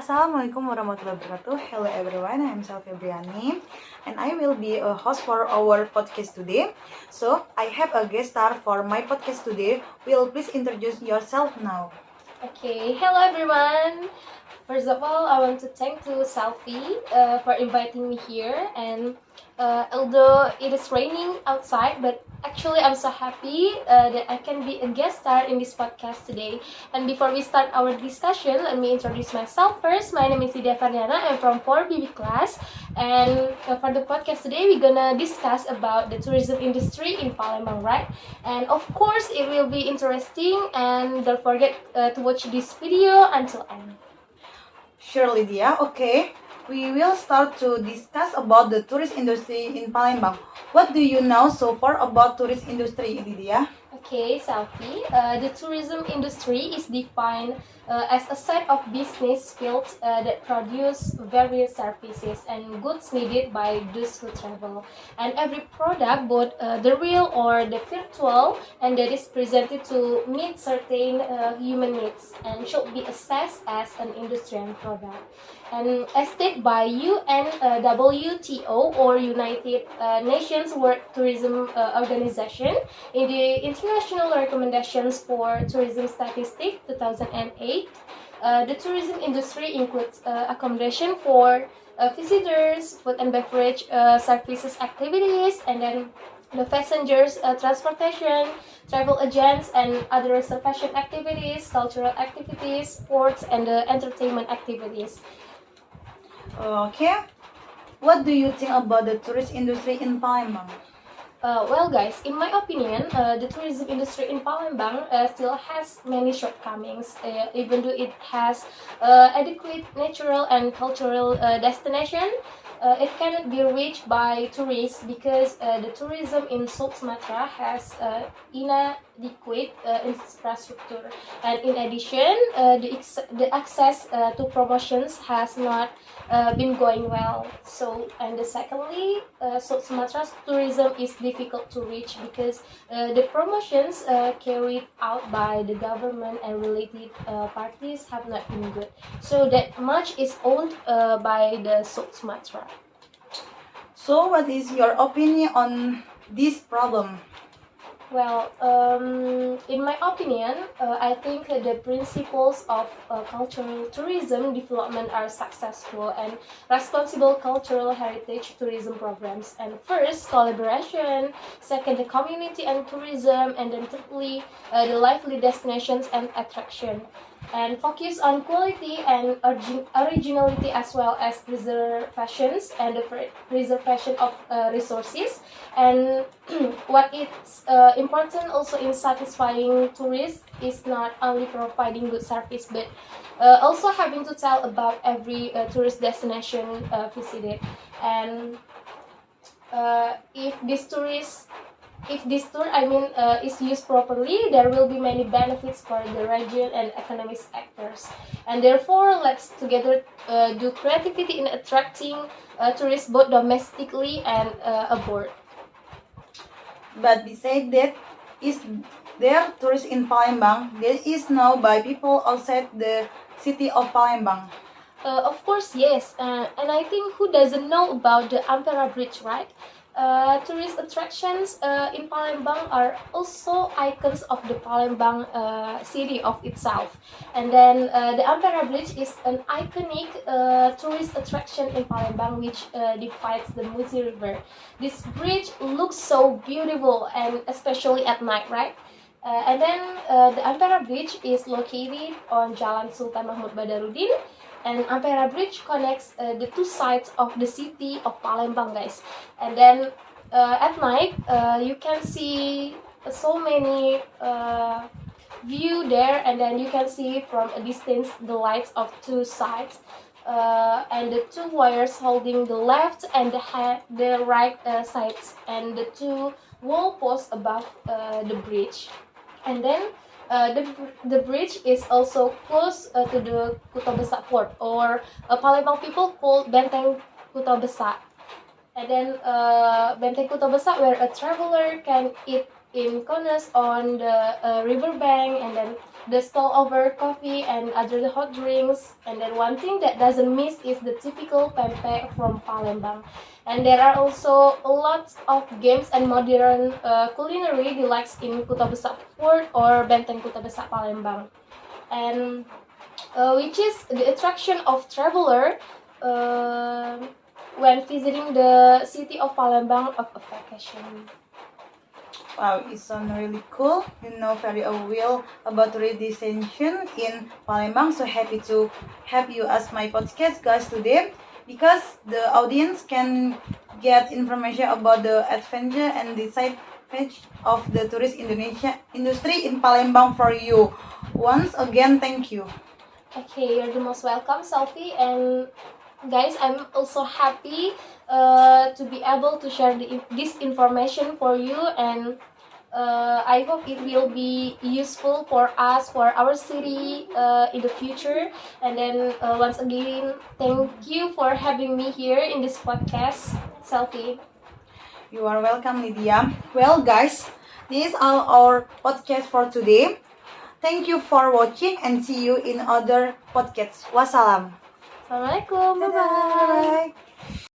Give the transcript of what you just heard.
Assalamualaikum warahmatullahi wabarakatuh. Hello everyone, I'm Selfie Briani and I will be a host for our podcast today. So, I have a guest star for my podcast today. Will please introduce yourself now. Okay, hello everyone. First of all, I want to thank to Selfie for inviting me here. And although it is raining outside, but actually I'm so happy that I can be a guest star in this podcast today. And before we start our discussion, let me introduce myself first. My name is Ida Fardiana. I'm from 4BB class. And for the podcast today, we're gonna discuss about the tourism industry in Palembang, right? And of course, it will be interesting. And don't forget to watch this video until end. Sure, Lydia. Okay, we will start to discuss about the tourist industry in Palembang. What do you know so far about tourist industry, Lydia? Okay, Selfie. The tourism industry is defined as a set of business fields that produce various services and goods needed by those who travel. And every product, both the real or the virtual, and that is presented to meet certain human needs and should be assessed as an industrial product. And as stated by UNWTO or United Nations World Tourism Organization, in the International Recommendations for Tourism Statistics 2008, the tourism industry includes accommodation for visitors, food and beverage services activities, and then the passengers transportation, travel agents, and other reservation activities, cultural activities, sports, and entertainment activities. Okay, what do you think about the tourist industry in Palembang? Well, guys, in my opinion, the tourism industry in Palembang still has many shortcomings, even though it has adequate natural and cultural destination. It cannot be reached by tourists because the tourism in South Sumatra has inadequate infrastructure, and in addition, the access to promotions has not been going well. So, and secondly, South Sumatra's tourism is difficult to reach because the promotions carried out by the government and related parties have not been good. So that much is owned by the South Sumatra. So, what is your opinion on this problem? Well, in my opinion, I think the principles of cultural tourism development are successful and responsible cultural heritage tourism programs. And first, collaboration. Second, the community and tourism. And then thirdly, the lively destinations and attraction. And focus on quality and originality as well as preservations and the preservation of resources. And what is important also in satisfying tourists is not only providing good service but also having to tell about every tourist destination visited. And if this tour is used properly, there will be many benefits for the region and economic actors. And therefore, let's together do creativity in attracting tourists both domestically and abroad. But besides that, is there tourists in Palembang that is known by people outside the city of Palembang? Of course, yes. And I think who doesn't know about the Ampera Bridge, right? Tourist attractions in Palembang are also icons of the Palembang city of itself. And then the Ampera Bridge is an iconic tourist attraction in Palembang which divides the Musi River. This bridge looks so beautiful and especially at night, right? And then the Ampera Bridge is located on Jalan Sultan Mahmud Badarudin, and Ampera Bridge connects the two sides of the city of Palembang, guys. And then at night, you can see so many view there, and then you can see from a distance the lights of two sides. And the two wires holding the left and the right sides, and the two wall posts above the bridge. And then the bridge is also close to the Kuto Besak port, or Palembang people call Benteng Kuto Besak. And then Benteng Kuto Besak, where a traveler can eat in corners on the riverbank, and then the stall over coffee and other hot drinks. And then one thing that doesn't miss is the typical pempek from Palembang. And there are also lots of games and modern culinary delights in Kuta Besar Fort or Benteng Kuta Besar Palembang. And which is the attraction of traveler when visiting the city of Palembang of a vacation. Wow, it sounds really cool. You know very well about tourist destination in Palembang. So happy to have you as my podcast guys today, because the audience can get information about the adventure and the side page of the tourist Indonesia industry in Palembang for you. Once again, thank you. Okay, you're the most welcome, Sophie. And guys, I'm also happy to be able to share this information for you, and I hope it will be useful for us, for our city in the future. And then once again, thank you for having me here in this podcast, Sophie. You are welcome, Lydia. Well, guys, this is all our podcast for today. Thank you for watching and see you in other podcasts. Wassalam. Assalamualaikum. Bye bye. Bye.